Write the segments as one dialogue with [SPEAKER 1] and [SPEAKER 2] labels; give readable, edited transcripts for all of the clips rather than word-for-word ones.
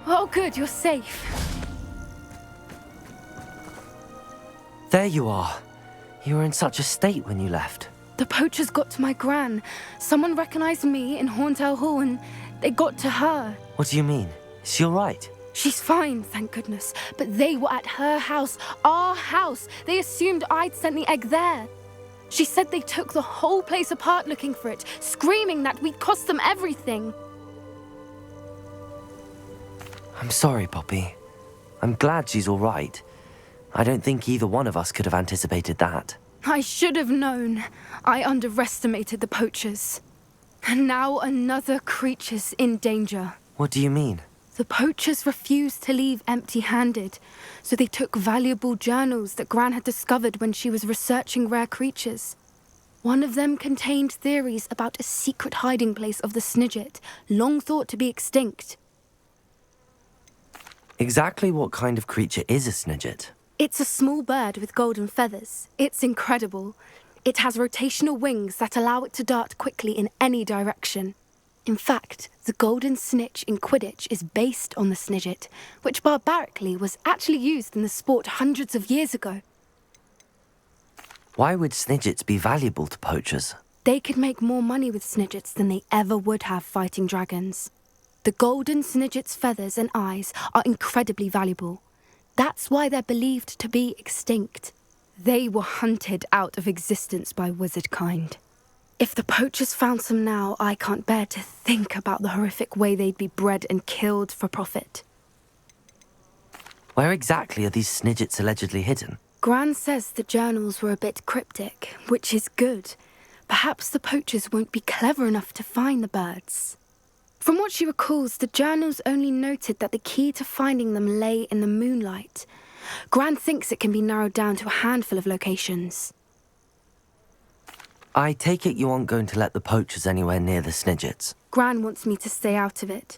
[SPEAKER 1] Oh, good, you're safe.
[SPEAKER 2] There you are. You were in such a state when you left.
[SPEAKER 1] The poachers got to my gran. Someone recognized me in Horntail Hall and they got to her.
[SPEAKER 2] What do you mean? Is she all right?
[SPEAKER 1] She's fine, thank goodness. But they were at her house, our house. They assumed I'd sent the egg there. She said they took the whole place apart looking for it, screaming that we'd cost them everything.
[SPEAKER 2] I'm sorry, Poppy. I'm glad she's all right. I don't think either one of us could have anticipated that.
[SPEAKER 1] I should have known. I underestimated the poachers. And now another creature's in danger.
[SPEAKER 2] What do you mean?
[SPEAKER 1] The poachers refused to leave empty-handed, so they took valuable journals that Gran had discovered when she was researching rare creatures. One of them contained theories about a secret hiding place of the Snidget, long thought to be extinct.
[SPEAKER 2] Exactly what kind of creature is a Snidget?
[SPEAKER 1] It's a small bird with golden feathers. It's incredible. It has rotational wings that allow it to dart quickly in any direction. In fact, the golden snitch in Quidditch is based on the Snidget, which barbarically was actually used in the sport hundreds of years ago.
[SPEAKER 2] Why would Snidgets be valuable to poachers?
[SPEAKER 1] They could make more money with Snidgets than they ever would have fighting dragons. The golden Snidget's feathers and eyes are incredibly valuable. That's why they're believed to be extinct. They were hunted out of existence by wizard kind. If the poachers found some now, I can't bear to think about the horrific way they'd be bred and killed for profit.
[SPEAKER 2] Where exactly are these Snidgets allegedly hidden?
[SPEAKER 1] Gran says the journals were a bit cryptic, which is good. Perhaps the poachers won't be clever enough to find the birds. From what she recalls, the journals only noted that the key to finding them lay in the moonlight. Gran thinks it can be narrowed down to a handful of locations.
[SPEAKER 2] I take it you aren't going to let the poachers anywhere near the Snidgets.
[SPEAKER 1] Gran wants me to stay out of it,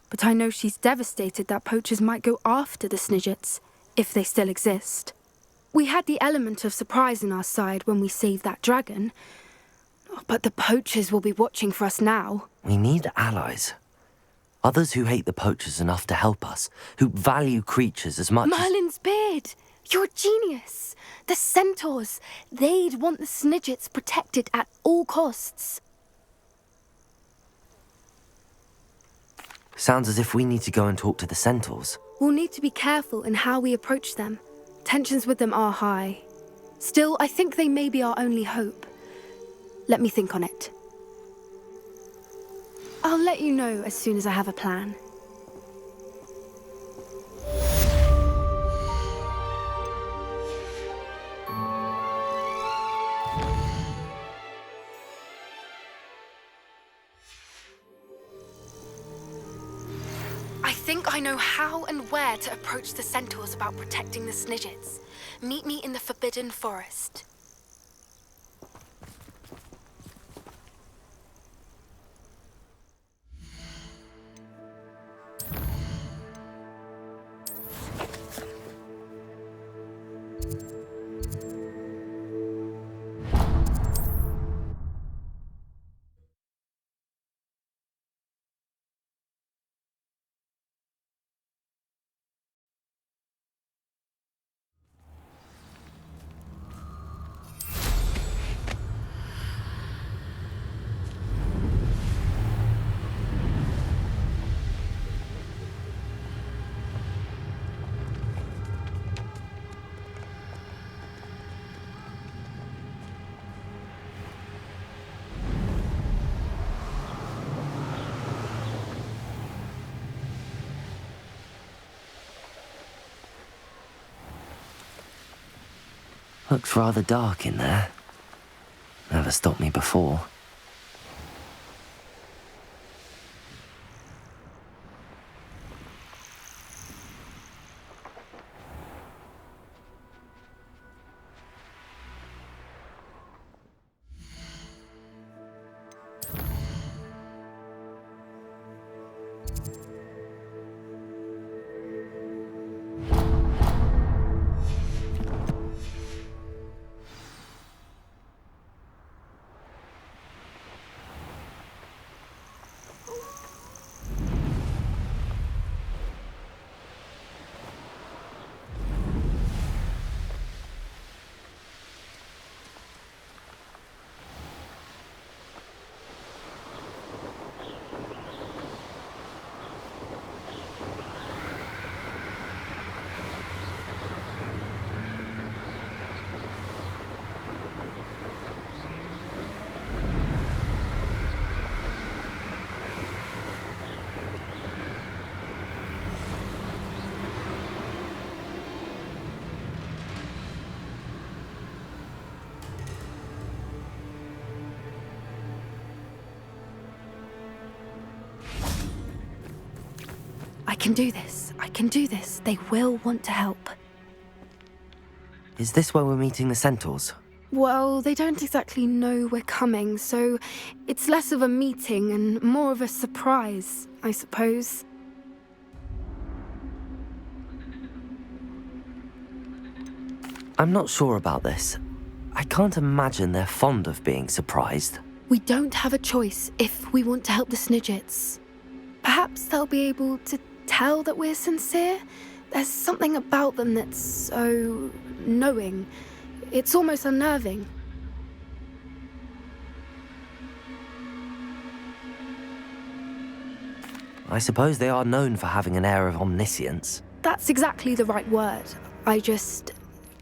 [SPEAKER 1] but I know she's devastated that poachers might go after the Snidgets, if they still exist. We had the element of surprise on our side when we saved that dragon, but the poachers will be watching for us now.
[SPEAKER 2] We need allies. Others who hate the poachers enough to help us, who value creatures as much
[SPEAKER 1] Merlin's beard! You're a genius! The Centaurs! They'd want the Snidgets protected at all costs.
[SPEAKER 2] Sounds as if we need to go and talk to the Centaurs.
[SPEAKER 1] We'll need to be careful in how we approach them. Tensions with them are high. Still, I think they may be our only hope. Let me think on it. I'll let you know as soon as I have a plan. I think I know how and where to approach the Centaurs about protecting the Snidgets. Meet me in the Forbidden Forest.
[SPEAKER 2] Looks rather dark in there. Never stopped me before.
[SPEAKER 1] I can do this. I can do this. They will want to help.
[SPEAKER 2] Is this where we're meeting the Centaurs?
[SPEAKER 1] Well, they don't exactly know we're coming, so it's less of a meeting and more of a surprise, I suppose.
[SPEAKER 2] I'm not sure about this. I can't imagine they're fond of being surprised.
[SPEAKER 1] We don't have a choice if we want to help the Snidgets. Perhaps they'll be able to tell that we're sincere. There's something about them that's so knowing. It's almost unnerving.
[SPEAKER 2] I suppose they are known for having an air of omniscience.
[SPEAKER 1] That's exactly the right word.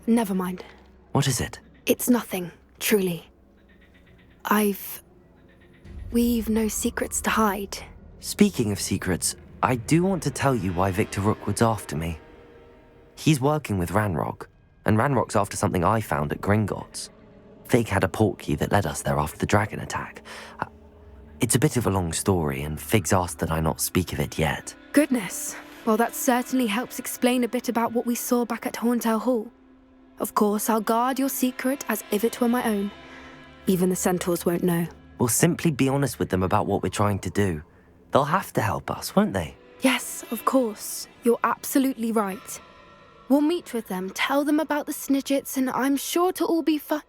[SPEAKER 1] Never mind.
[SPEAKER 2] What is it?
[SPEAKER 1] It's nothing, truly. We've no secrets to hide.
[SPEAKER 2] Speaking of secrets, I do want to tell you why Victor Rookwood's after me. He's working with Ranrock, and Ranrock's after something I found at Gringotts. Fig had a portkey that led us there after the dragon attack. It's a bit of a long story, and Fig's asked that I not speak of it yet.
[SPEAKER 1] Goodness. Well, that certainly helps explain a bit about what we saw back at Horntail Hall. Of course, I'll guard your secret as if it were my own. Even the Centaurs won't know.
[SPEAKER 2] We'll simply be honest with them about what we're trying to do. They'll have to help us, won't they?
[SPEAKER 1] Yes, of course. You're absolutely right. We'll meet with them, tell them about the Snidgets, and I'm sure to all be fine.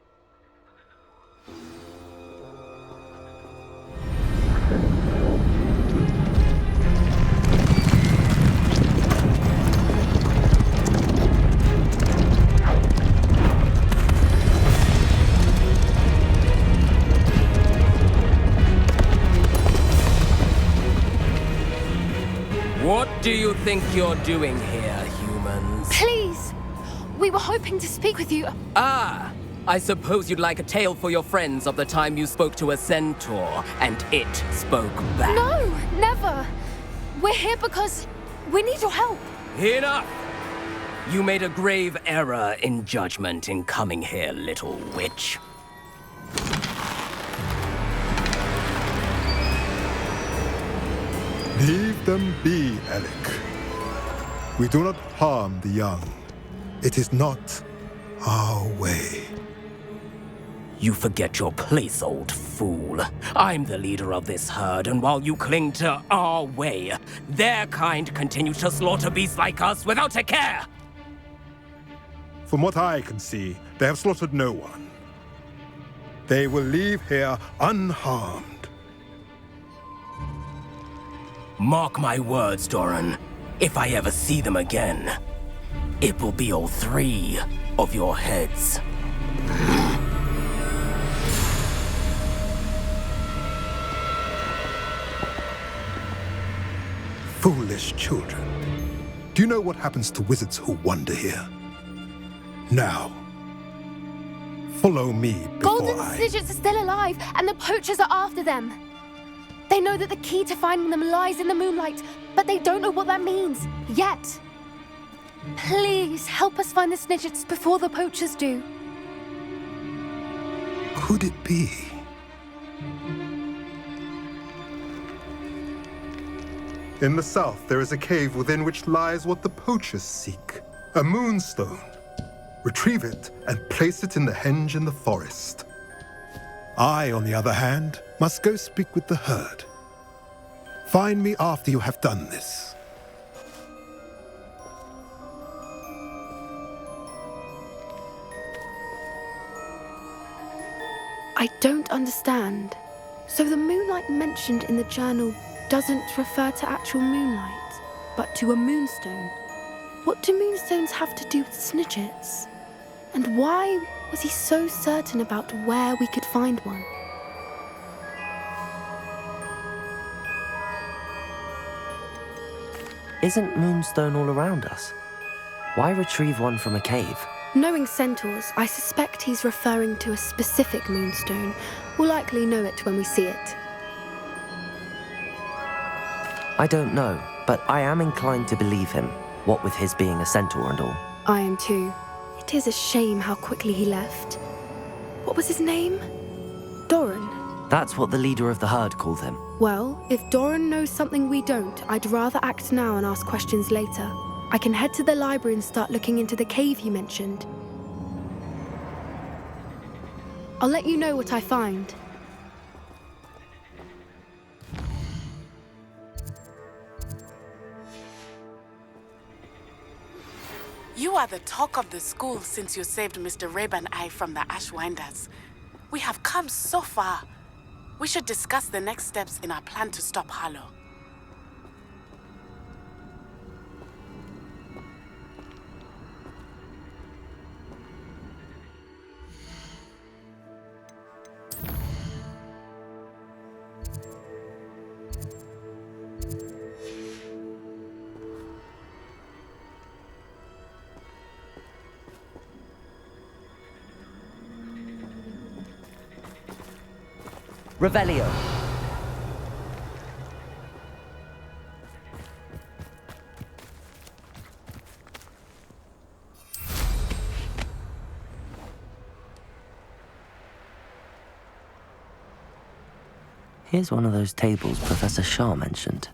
[SPEAKER 3] What do you think you're doing here, humans?
[SPEAKER 1] Please! We were hoping to speak with you.
[SPEAKER 3] Ah! I suppose you'd like a tale for your friends of the time you spoke to a centaur, and it spoke back.
[SPEAKER 1] No, never! We're here because we need your help.
[SPEAKER 3] Enough! You made a grave error in judgment in coming here, little witch.
[SPEAKER 4] Leave them be, Alec. We do not harm the young. It is not our way.
[SPEAKER 3] You forget your place, old fool. I'm the leader of this herd, and while you cling to our way, their kind continue to slaughter beasts like us without a care!
[SPEAKER 4] From what I can see, they have slaughtered no one. They will leave here unharmed.
[SPEAKER 3] Mark my words, Doran. If I ever see them again, it will be all 3 of your heads.
[SPEAKER 4] Foolish children. Do you know what happens to wizards who wander here? Now, follow me before
[SPEAKER 1] Golden Snidgets are still alive, and the poachers are after them. They know that the key to finding them lies in the moonlight, but they don't know what that means, yet. Please, help us find the Snidgets before the poachers do.
[SPEAKER 4] could it be? In the south, there is a cave within which lies what the poachers seek. A moonstone. Retrieve it and place it in the henge in the forest. I, on the other hand, must go speak with the herd. Find me after you have done this.
[SPEAKER 1] I don't understand. So the moonlight mentioned in the journal doesn't refer to actual moonlight, but to a moonstone. What do moonstones have to do with Snidgets? And why was he so certain about where we could find one?
[SPEAKER 2] Isn't Moonstone all around us? Why retrieve one from a cave?
[SPEAKER 1] Knowing Centaurs, I suspect he's referring to a specific moonstone. We'll likely know it when we see it.
[SPEAKER 2] I don't know, but I am inclined to believe him, what with his being a centaur and all.
[SPEAKER 1] I am too. It is a shame how quickly he left. What was his name? Doran.
[SPEAKER 2] That's what the leader of the herd called him.
[SPEAKER 1] Well, if Doran knows something we don't, I'd rather act now and ask questions later. I can head to the library and start looking into the cave you mentioned. I'll let you know what I find.
[SPEAKER 5] You are the talk of the school since you saved Mr. Rabe and I from the Ashwinders. We have come so far. We should discuss the next steps in our plan to stop Harlow.
[SPEAKER 2] Revelio. Here's one of those tables Professor Shah mentioned.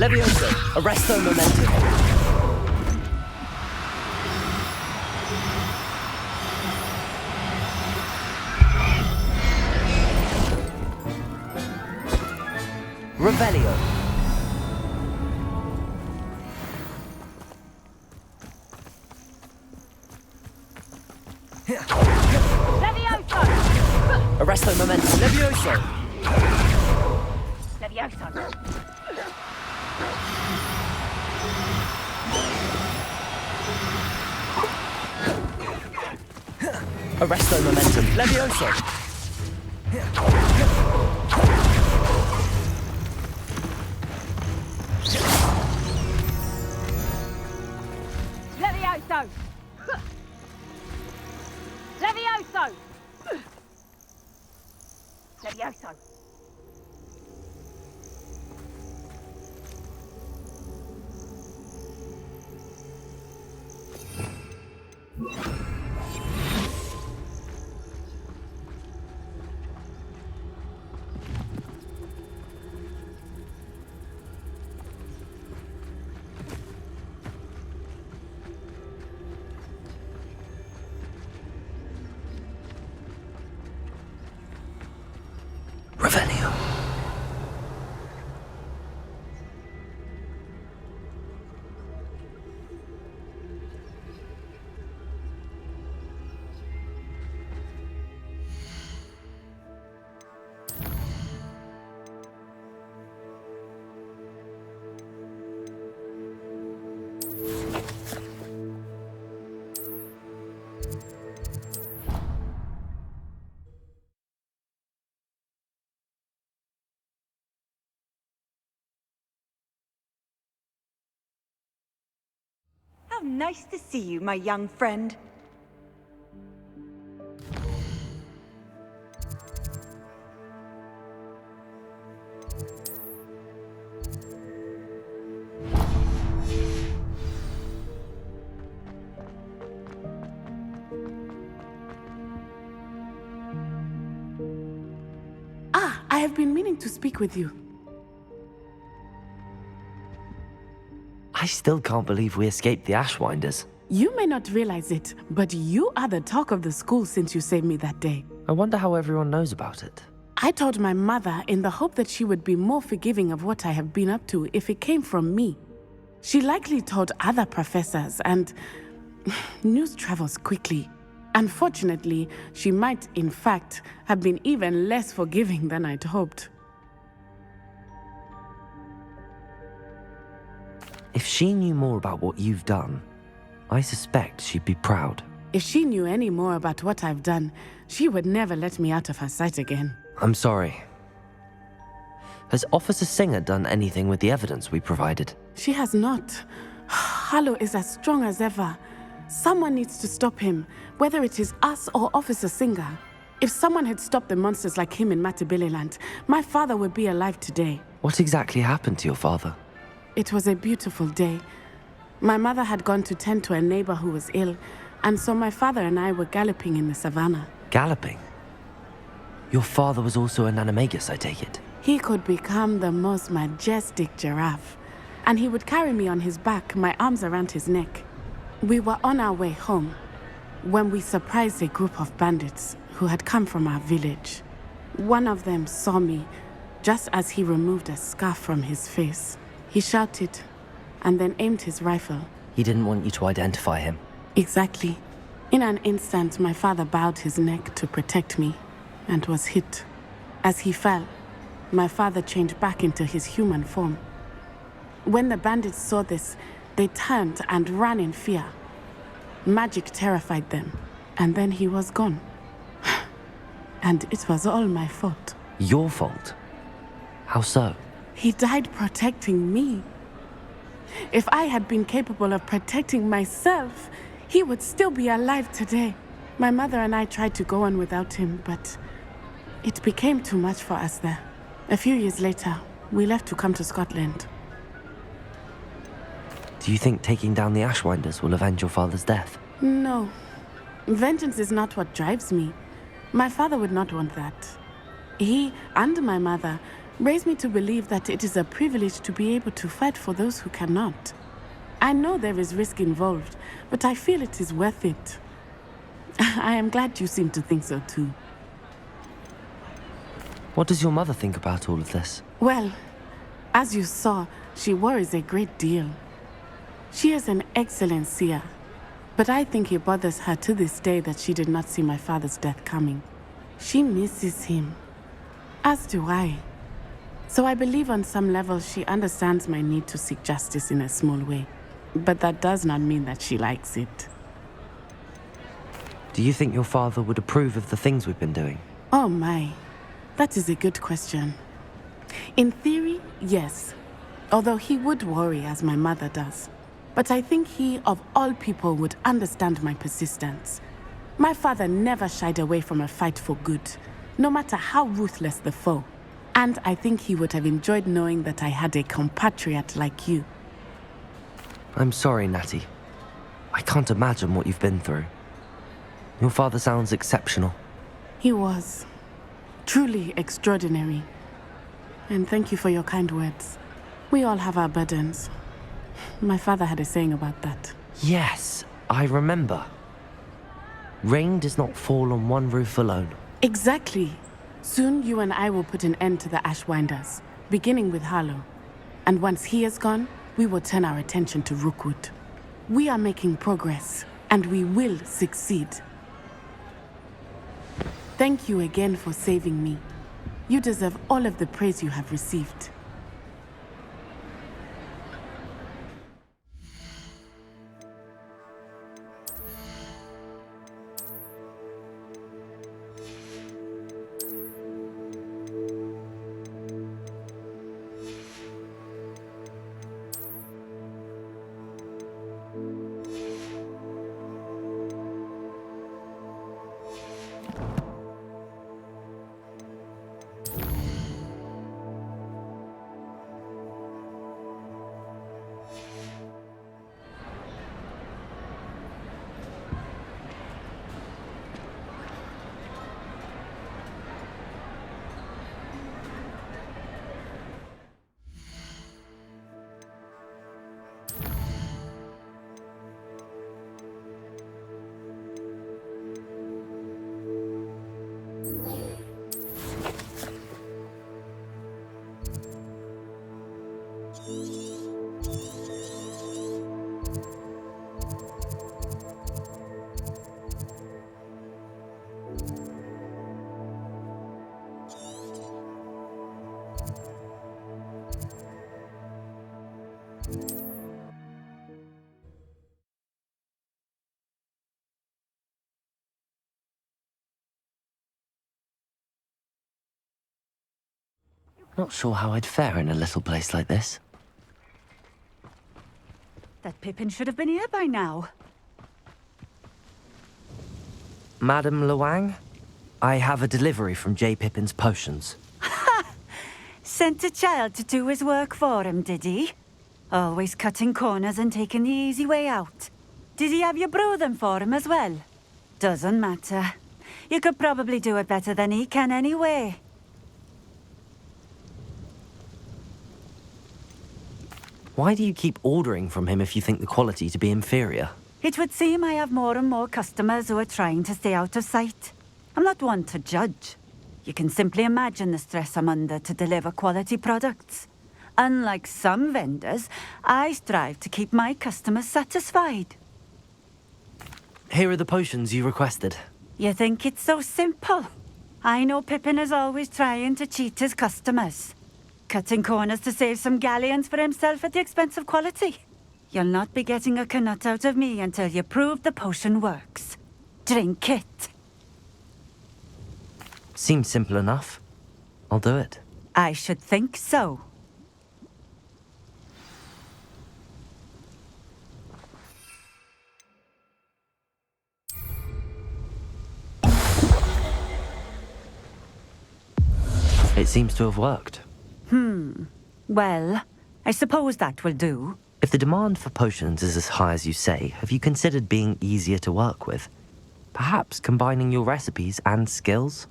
[SPEAKER 2] Levioso, arresto momentum. Revelio.
[SPEAKER 6] Levioso!
[SPEAKER 2] Arresto momentum. Levioso.
[SPEAKER 6] Levioso!
[SPEAKER 2] Arresto momentum. Levioso.
[SPEAKER 6] Levioso! Levioso! Levioso!
[SPEAKER 7] nice to see you, my young friend.
[SPEAKER 5] Ah, I have been meaning to speak with you.
[SPEAKER 2] I still can't believe we escaped the Ashwinders.
[SPEAKER 5] You may not realize it, but you are the talk of the school since you saved me that day.
[SPEAKER 2] I wonder how everyone knows about it.
[SPEAKER 5] I told my mother in the hope that she would be more forgiving of what I have been up to if it came from me. She likely told other professors, and news travels quickly. Unfortunately, she might, in fact, have been even less forgiving than I'd hoped.
[SPEAKER 2] If she knew more about what you've done, I suspect she'd be proud.
[SPEAKER 5] If she knew any more about what I've done, she would never let me out of her sight again.
[SPEAKER 2] I'm sorry. Has Officer Singer done anything with the evidence we provided?
[SPEAKER 5] She has not. Harlow is as strong as ever. Someone needs to stop him, whether it is us or Officer Singer. If someone had stopped the monsters like him in Matabeleland, my father would be alive today.
[SPEAKER 2] What exactly happened to your father?
[SPEAKER 5] It was a beautiful day. My mother had gone to tend to a neighbor who was ill, and so my father and I were galloping in the savannah.
[SPEAKER 2] Galloping? Your father was also an animagus, I take it?
[SPEAKER 5] He could become the most majestic giraffe, and he would carry me on his back, my arms around his neck. We were on our way home when we surprised a group of bandits who had come from our village. One of them saw me just as he removed a scarf from his face. He shouted and then aimed his rifle.
[SPEAKER 2] He didn't want you to identify him.
[SPEAKER 5] Exactly. In an instant, my father bowed his neck to protect me and was hit. As he fell, my father changed back into his human form. When the bandits saw this, they turned and ran in fear. Magic terrified them, and then he was gone. And it was all my fault.
[SPEAKER 2] Your fault? How so?
[SPEAKER 5] He died protecting me. If I had been capable of protecting myself, he would still be alive today. My mother and I tried to go on without him, but it became too much for us there. A few years later, we left to come to Scotland.
[SPEAKER 2] Do you think taking down the Ashwinders will avenge your father's death?
[SPEAKER 5] No. Vengeance is not what drives me. My father would not want that. He and my mother raised me to believe that it is a privilege to be able to fight for those who cannot. I know there is risk involved, but I feel it is worth it. I am glad you seem to think so too.
[SPEAKER 2] What does your mother think about all of this?
[SPEAKER 5] Well, as you saw, she worries a great deal. She is an excellent seer, but I think it bothers her to this day that she did not see my father's death coming. She misses him, as do I. So I believe on some level she understands my need to seek justice in a small way. But that does not mean that she likes it.
[SPEAKER 2] Do you think your father would approve of the things we've been doing?
[SPEAKER 5] Oh my, that is a good question. In theory, yes. Although he would worry as my mother does. But I think he, of all people, would understand my persistence. My father never shied away from a fight for good, no matter how ruthless the foe. And I think he would have enjoyed knowing that I had a compatriot like you.
[SPEAKER 2] I'm sorry, Natty. I can't imagine what you've been through. Your father sounds exceptional.
[SPEAKER 5] He was. Truly extraordinary. And thank you for your kind words. We all have our burdens. My father had a saying about that.
[SPEAKER 2] Yes, I remember. Rain does not fall on one roof alone.
[SPEAKER 5] Exactly. Soon you and I will put an end to the Ashwinders, beginning with Harlow. And once he is gone, we will turn our attention to Rookwood. We are making progress, and we will succeed. Thank you again for saving me. You deserve all of the praise you have received.
[SPEAKER 2] Not sure how I'd fare in a little place like this.
[SPEAKER 7] That Pippin should have been here by now.
[SPEAKER 2] Madam Luang, I have a delivery from J. Pippin's potions.
[SPEAKER 7] Sent a child to do his work for him, did he? Always cutting corners and taking the easy way out. Did he have you brew them for him as well? Doesn't matter. You could probably do it better than he can anyway.
[SPEAKER 2] Why do you keep ordering from him if you think the quality to be inferior?
[SPEAKER 7] It would seem I have more and more customers who are trying to stay out of sight. I'm not one to judge. You can simply imagine the stress I'm under to deliver quality products. Unlike some vendors, I strive to keep my customers satisfied.
[SPEAKER 2] Here are the potions you requested.
[SPEAKER 7] You think it's so simple? I know Pippin is always trying to cheat his customers. Cutting corners to save some galleons for himself at the expense of quality. You'll not be getting a canut out of me until you prove the potion works. Drink it.
[SPEAKER 2] Seems simple enough. I'll do it.
[SPEAKER 7] I should think so.
[SPEAKER 2] It seems to have worked.
[SPEAKER 7] Well, I suppose that will do.
[SPEAKER 2] If the demand for potions is as high as you say, have you considered being easier to work with? Perhaps combining your recipes and skills?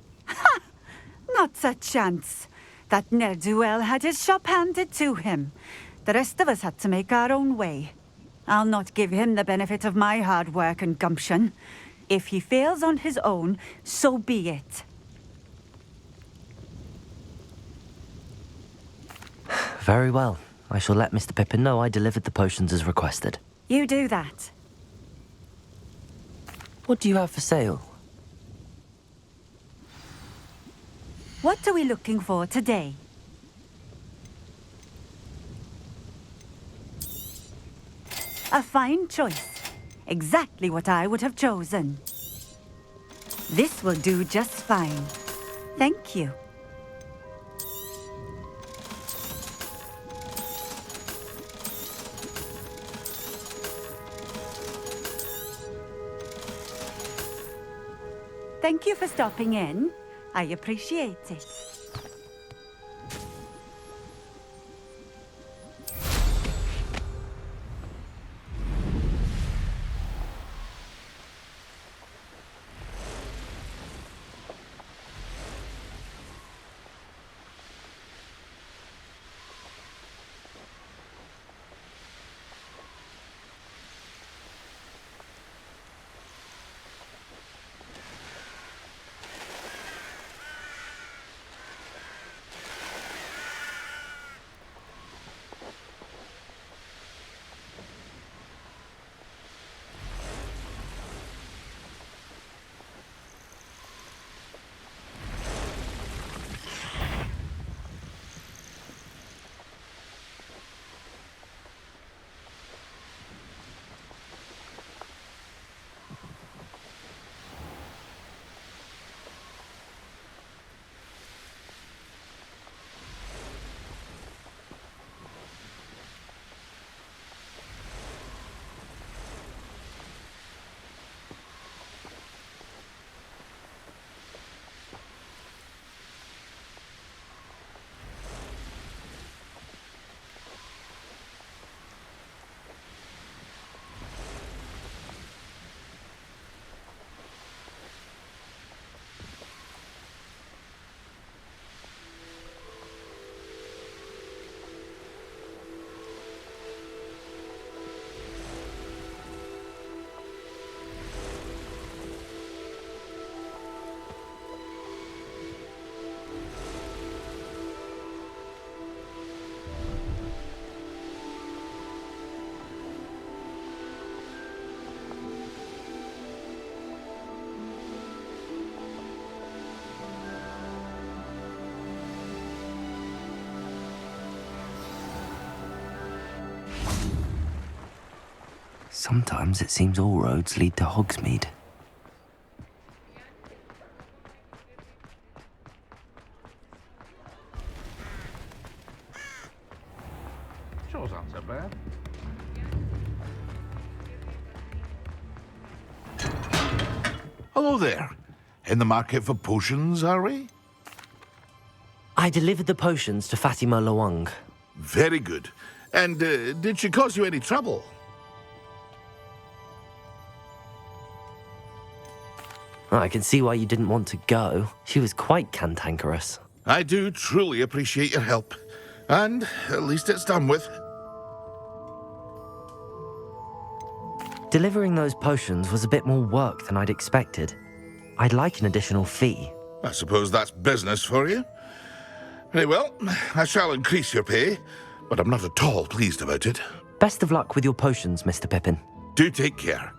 [SPEAKER 7] Not a chance. That ne'er-do-well had his shop handed to him. The rest of us had to make our own way. I'll not give him the benefit of my hard work and gumption. If he fails on his own, so be it.
[SPEAKER 2] Very well. I shall let Mr. Pippin know I delivered the potions as requested.
[SPEAKER 7] You do that.
[SPEAKER 2] What do you have for sale?
[SPEAKER 7] What are we looking for today? A fine choice. Exactly what I would have chosen. This will do just fine. Thank you. Thank you for stopping in. I appreciate it.
[SPEAKER 2] Sometimes it seems all roads lead to Hogsmeade.
[SPEAKER 8] Hello there. In the market for potions, are we?
[SPEAKER 2] I delivered the potions to Fatima Lawang.
[SPEAKER 8] Very good. And did she cause you any trouble?
[SPEAKER 2] I can see why you didn't want to go. She was quite cantankerous.
[SPEAKER 8] I do truly appreciate your help. And at least it's done with.
[SPEAKER 2] Delivering those potions was a bit more work than I'd expected. I'd like an additional fee.
[SPEAKER 8] I suppose that's business for you. Very well, I shall increase your pay, but I'm not at all pleased about it.
[SPEAKER 2] Best of luck with your potions, Mr. Pippin.
[SPEAKER 8] Do take care.